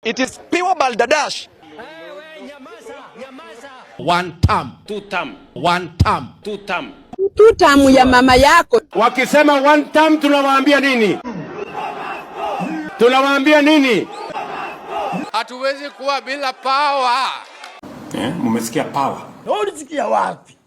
It is pure balderdash. One term, two term, one term, two term. Two term ya mama yako. Wakisema one term tunawaambia nini? Tunawaambia nini? Hatuwezi kuwa bila power. Mumesikia power? Ulisikia wapi?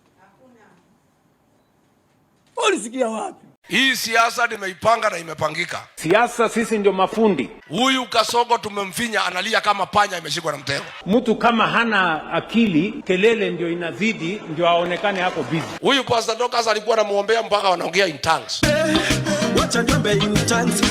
Ulisikia wapi? Hii siasa nimeipanga na imepangika. Siasa sisi ndio mafundi. Huyu Kasongo tumemfinya analia kama panya imeshikwa na mtego. Mtu kama hana akili, kelele ndio inazidi, ndio aonekane hapo busy. Huyu Pastor Dorcas alikuwa anamuombea mpaka wanaongea in tongues. Wacha niombe in tongues.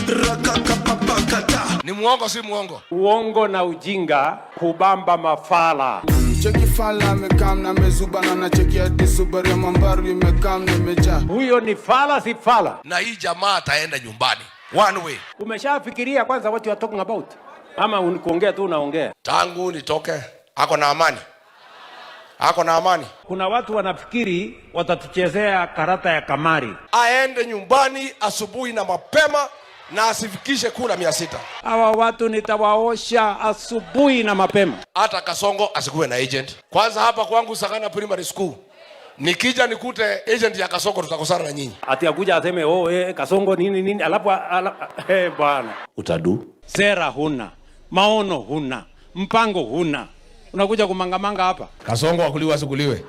Ni muongo si muongo? Uongo na ujinga kubamba mafala. Cheki fala mekam na mezubana na cheki hadi Subaru mambaru mekam na meja. Huyo ni fala si fala. Na hii jamaa ataenda nyumbani. One way. Umeshafikiria kwanza what you are talking about? Ama kuongea tu unaongea? Tangu nitoke ako na amani. Ako na amani. Kuna watu wanafikiri watatuchezea karata ya kamari. Aende nyumbani asubuhi na mapema na asifikishe kula 600. Hawa watu nitawaosha asubuhi na mapema. Hata Kasongo asikuwe na agent. Kwanza hapa kwangu Sagana Primary School, nikija nikute agent ya Kasongo tutakosana na nyinyi. Ati akuja aseme Kasongo nini alafu bwana. Utadu. Sera huna, maono huna, mpango huna. Unakuja kumangamanga hapa. Kasongo akuliwa asikuliwe.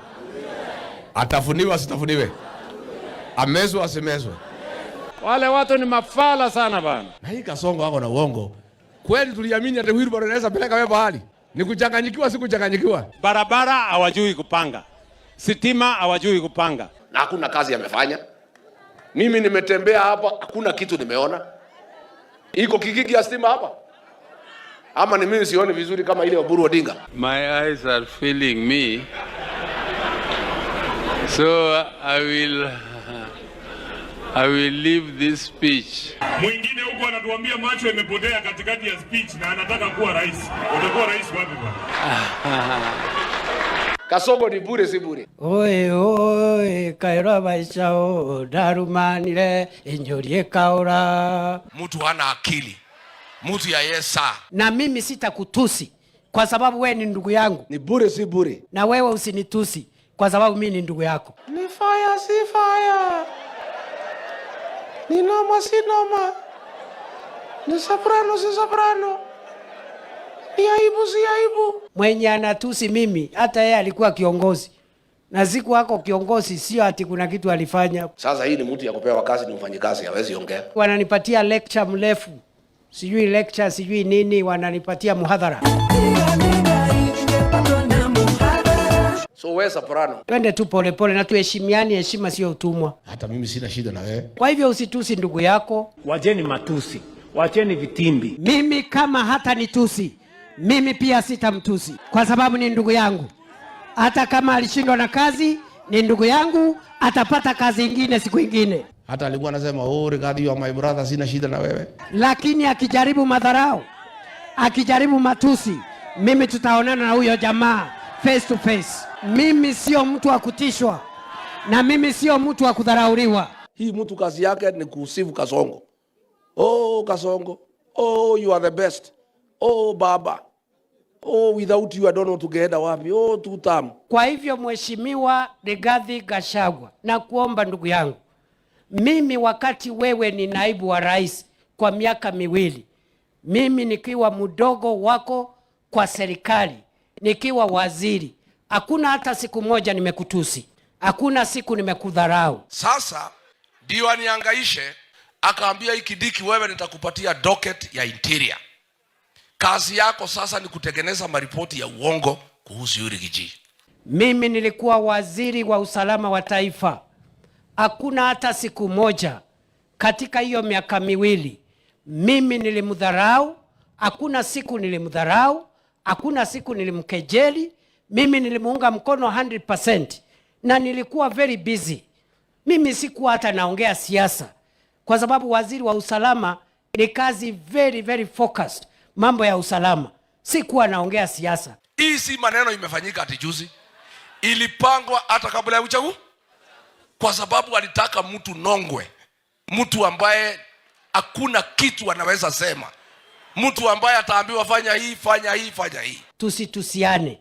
Atafuniwa asitafuniwe. Amezwa asimezwe. Wale watu ni mafala sana bana. Na hii Kasongo wako na uongo. Kweli tuliamini ati huyu bado anaweza peleka wewe bahari. Ni kuchanganyikiwa si kuchanganyikiwa. Barabara hawajui kupanga. Sitima hawajui kupanga. Na hakuna kazi amefanya. Mimi nimetembea hapa hakuna kitu nimeona. Iko kikiki ya stima hapa. Ama ni mimi sioni vizuri kama ile Oburu Odinga. My eyes are failing me. So I will leave this speech. Mwingine huko anatuambia macho yamepotea katikati ya speech na anataka kuwa rais. Utakuwa rais wapi bwana? Kasongo ni bure si bure. Oe kaira baishao darumanire injorie kaura. Mtu hana akili. Mtu ya yesa. Na mimi sitakutusi kwa sababu wewe ni ndugu yangu. Ni bure si bure. Na wewe usinitusi kwa sababu mimi ni ndugu yako. Ni fire si fire. Ni noma si noma. Ni soprano si soprano. Ni aibu si aibu. Mwenye anatusi mimi hata yeye alikuwa kiongozi. Na siku wako kiongozi sio ati kuna kitu alifanya. Sasa hii ni mtu ya kupewa kazi ni mfanyikazi hawezi ongea. Wananipatia lecture mrefu. Sijui lecture sijui nini wananipatia muhadhara. So wewe soprano. Twende tu pole na tuheshimiane, heshima sio utumwa. Hata mimi sina shida na wewe. Kwa hivyo usitusi ndugu yako. Wacheni matusi. Wacheni vitimbi. Mimi kama hata nitusi, mimi pia sitamtusi kwa sababu ni ndugu yangu. Hata kama alishindwa na kazi, ni ndugu yangu, atapata kazi nyingine siku nyingine. Hata alikuwa anasema Rigathi you are my brother sina shida na wewe. Lakini akijaribu madharau, akijaribu matusi, mimi tutaonana na huyo jamaa face to face. Mimi sio mtu wa kutishwa na mimi sio mtu wa kudharauliwa. Hii mtu kazi yake ni kusifu Kasongo. Kasongo. You are the best. Baba. Without you I don't know together wapi. Tutam. Kwa hivyo Mheshimiwa Rigathi Gachagua, na kuomba ndugu yangu, mimi wakati wewe ni naibu wa rais kwa miaka 2, mimi nikiwa mdogo wako kwa serikali, nikiwa waziri, hakuna hata siku moja nimekutusi. Hakuna siku nimekudharau. Sasa ndio aniangaishe akaambia hiki Diki wewe nitakupatia docket ya interior. Kazi yako sasa ni kutengeneza maripoti ya uongo kuhusu Yuri Giji. Mimi nilikuwa waziri wa usalama wa taifa. Hakuna hata siku moja katika hiyo miaka 2 mimi nilimdharau. Hakuna siku nilimdharau. Hakuna siku nilimkejeli. Mimi nilimuunga mkono 100% na nilikuwa very busy. Mimi sikuwa hata naongea siasa kwa sababu waziri wa usalama ni kazi very focused. Mambo ya usalama. Sikuwa naongea siasa. Hii si maneno imefanyika ati juzi. Ilipangwa hata kabla ya uchaguzi. Kwa sababu alitaka mtu nongwe. Mtu ambaye hakuna kitu anaweza sema Mtu ambaye ataambiwa fanya hii, fanya hii, fanya hii. Tusitusiane.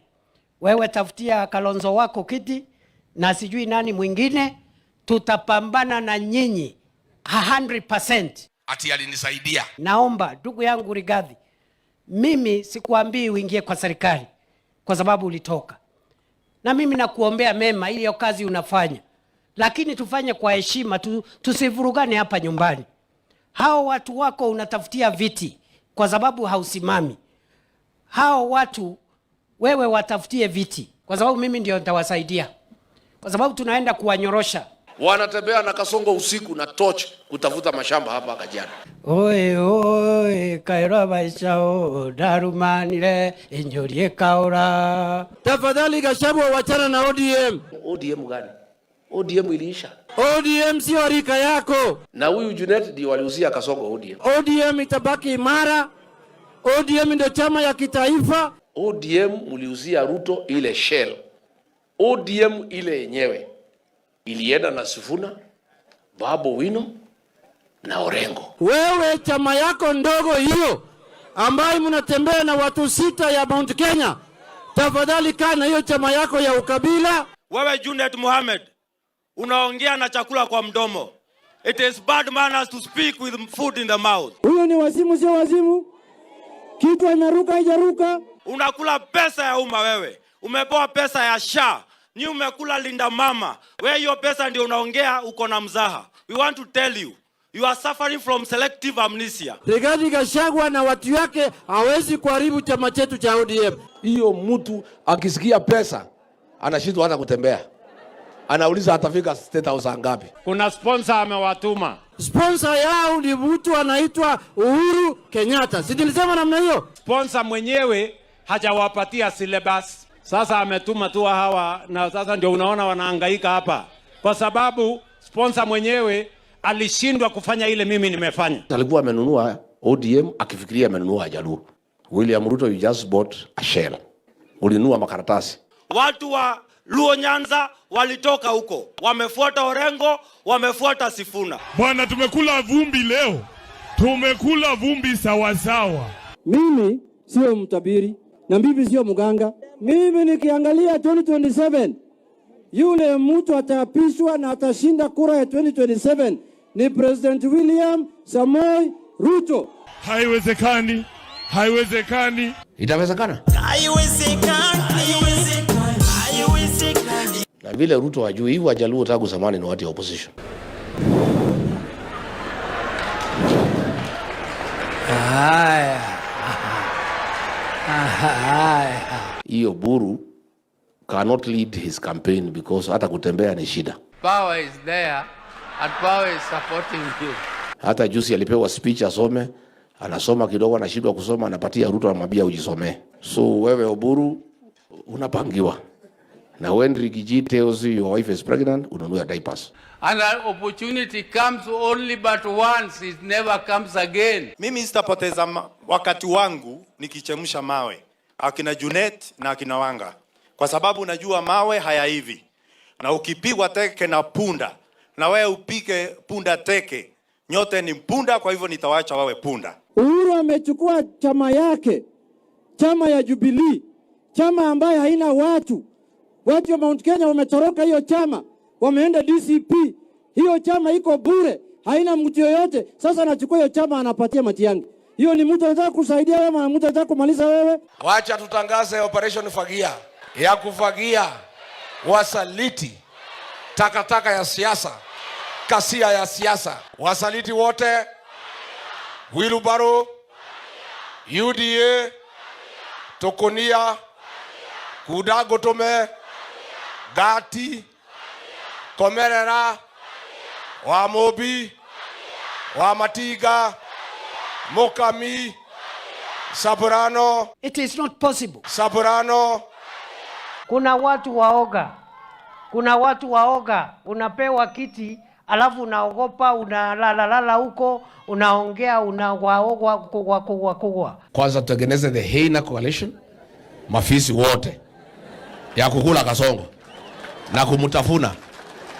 Wewe tafutia Kalonzo wako kiti na sijui nani mwingine, tutapambana na nyinyi 100%. Ati alinisaidia. Naomba ndugu yangu Rigathi, mimi sikuambii uingie kwa serikali kwa sababu ulitoka. Na mimi nakuombea mema ile kazi unafanya. Lakini tufanye kwa heshima, tusivurugane hapa nyumbani. Hao watu wako unatafutia viti kwa sababu hausimami. Hao watu wewe watafutie viti kwa sababu mimi ndio nitawasaidia. Kwa sababu tunaenda kuwanyorosha. Wanatembea na Kasongo usiku na torch kutafuta mashamba hapa Kajiado. Oe kaira baishao darumanire enjorie kaora. Tafadhali Gachagua wachana na ODM. ODM gani? ODM iliisha. ODM sio rika yako. Na huyu Junet ndio waliuzia Kasongo ODM. ODM itabaki imara. ODM ndio chama ya kitaifa. ODM muliuzia Ruto ile shell. ODM ile yenyewe ilienda na Sifuna, Babu Wino na Orengo. Wewe chama yako ndogo hiyo ambayo mnatembea na watu 6 ya Mount Kenya, tafadhali kaa na hiyo chama yako ya ukabila. Wewe Junet Mohamed unaongea na chakula kwa mdomo. It is bad manners to speak with food in the mouth. Huyo ni wazimu sio wazimu? Kitu imeruka haijaruka? Unakula pesa ya umma wewe. Umepewa pesa ya SHA. Ni umekula Linda Mama. Wewe hiyo pesa ndio unaongea uko na mzaha. We want to tell you, you are suffering from selective amnesia. Rigathi Gachagua na watu yake hawezi kuharibu chama chetu cha ODM. Hiyo mtu akisikia pesa anashindwa hata kutembea. Anauliza atafika State House ngapi. Kuna sponsor amewatuma. Sponsor yao ni mtu anaitwa Uhuru Kenyatta. Si nilisema namna hiyo? Sponsor mwenyewe hajawapatia syllabus. Sasa ametuma tu hawa na sasa ndio unaona wanahangaika hapa. Kwa sababu sponsor mwenyewe alishindwa kufanya ile mimi nimefanya. Alikuwa amenunua ODM akifikiria amenunua Ajaluo. William Ruto, you just bought a shell. Ulinunua makaratasi. Watu wa Luo Nyanza walitoka huko. Wamefuata Orengo, wamefuata Sifuna. Bwana, tumekula vumbi leo. Tumekula vumbi sawa sawa. Mimi sio mtabiri na mimi sio mganga. Mimi nikiangalia 2027 yule mtu ataapishwa na atashinda kura ya 2027 ni President William Samoei Ruto. Haiwezekani. Haiwezekani. Itawezekana? Haiwezekani. Haiwezekani. Na vile Ruto hajui hivyo Ajaluo tangu zamani ni watu wa opposition. Hiyo Buru cannot lead his campaign because hata kutembea ni shida. Power is there and power is supporting you. Hata juzi alipewa speech asome, anasoma kidogo anashindwa kusoma, anapatia Ruto anamwambia ujisomee. So wewe Oburu unapangiwa. Na when Rigiji tells you your wife is pregnant, unanunua diapers. And an opportunity comes only but once, it never comes again. Mimi sitapoteza wakati wangu nikichemsha mawe akina Junet na akina Wanga, kwa sababu najua mawe hayaivi, na ukipigwa teke na punda na wewe upike punda teke, nyote ni punda, kwa hivyo nitawaacha wawe punda. Uhuru amechukua chama yake, chama ya Jubilee, chama ambaye haina watu. Watu wa Mount Kenya wametoroka hiyo chama, wameenda DCP. Hiyo chama iko bure, haina mtu yoyote. Sasa anachukua hiyo chama anapatia Matiang'i. Hiyo ni mtu anataka kusaidia wewe na mtu anataka kumaliza wewe? Wacha tutangaze operation Fagia ya kufagia wasaliti, takataka ya siasa, kasia ya siasa. Wasaliti wote, Wilubaro, UDA, Tokonia, Kudagotome, Gati, Komerera, Wamobi, Wamatiga, Mokami, Saburano. It is not possible. Saburano. Kuna watu waoga. Kuna watu waoga. Unapewa kiti, alafu unaogopa, unalala huko, unaongea, unawaoga kwa. Kwanza tutengeneze the Heina Coalition. Mafisi wote ya kukula Kasongo na kumutafuna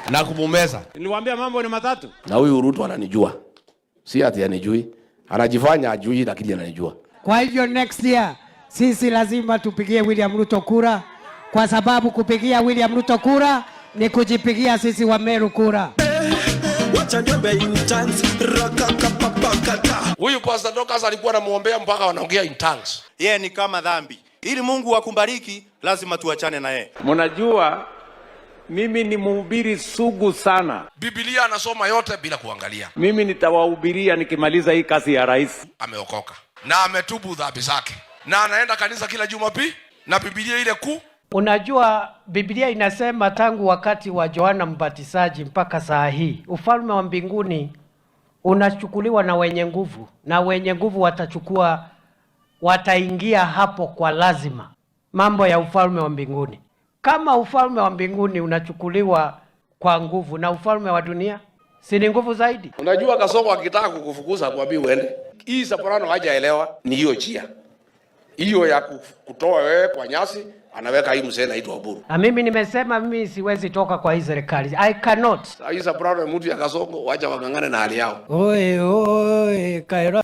na kumumeza. Niliwaambia mambo ni matatu. Na huyu Ruto ananijua. Si ati anijui. Anajifanya ajui lakini ananijua. Kwa hivyo next year sisi lazima tupigie William Ruto kura, kwa sababu kupigia William Ruto kura ni kujipigia sisi wa Meru kura. Huyu Pastor Dorcas alikuwa anamuombea mpaka wanaongea in tongues. Yeye ni kama dhambi. Ili Mungu akubariki, lazima tuachane na yeye. Mnajua mimi ni mhubiri sugu sana. Biblia anasoma yote bila kuangalia. Mimi nitawahubiria nikimaliza hii kazi ya rais. Ameokoka na ametubu dhambi zake na anaenda kanisa kila Jumapili na Biblia ile kuu. Unajua Biblia inasema tangu wakati wa Yohana Mbatizaji mpaka saa hii ufalme wa mbinguni unachukuliwa na wenye nguvu, na wenye nguvu wataingia hapo kwa lazima. Mambo ya ufalme wa mbinguni, kama ufalme wa mbinguni unachukuliwa kwa nguvu, na ufalme wa dunia si ni nguvu zaidi? Unajua Kasongo akitaka kukufukuza kuambia uende, hii Soprano hajaelewa ni hiyo njia hiyo ya kutoa wewe kwa nyasi, anaweka hii mzee anaitwa Oburu. Mimi nimesema mimi siwezi toka kwa hii serikali. I cannot. Hii Soprano mtu ya Kasongo wacha wangangane na hali yao. Oi Kairo.